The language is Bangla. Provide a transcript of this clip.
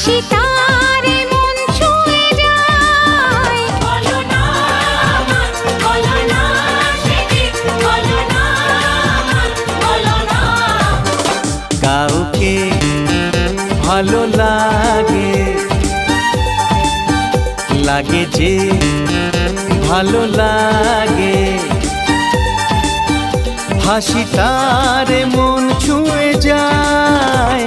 হাসি তারে মন ছুঁয়ে যায়। বলো না আমার, বলো না সে কি, বলো না আমার, বলো না। কাউকে ভালো লাগে, লাগে যে ভালো লাগে, হাসি তারে মন ছুঁয়ে যায়।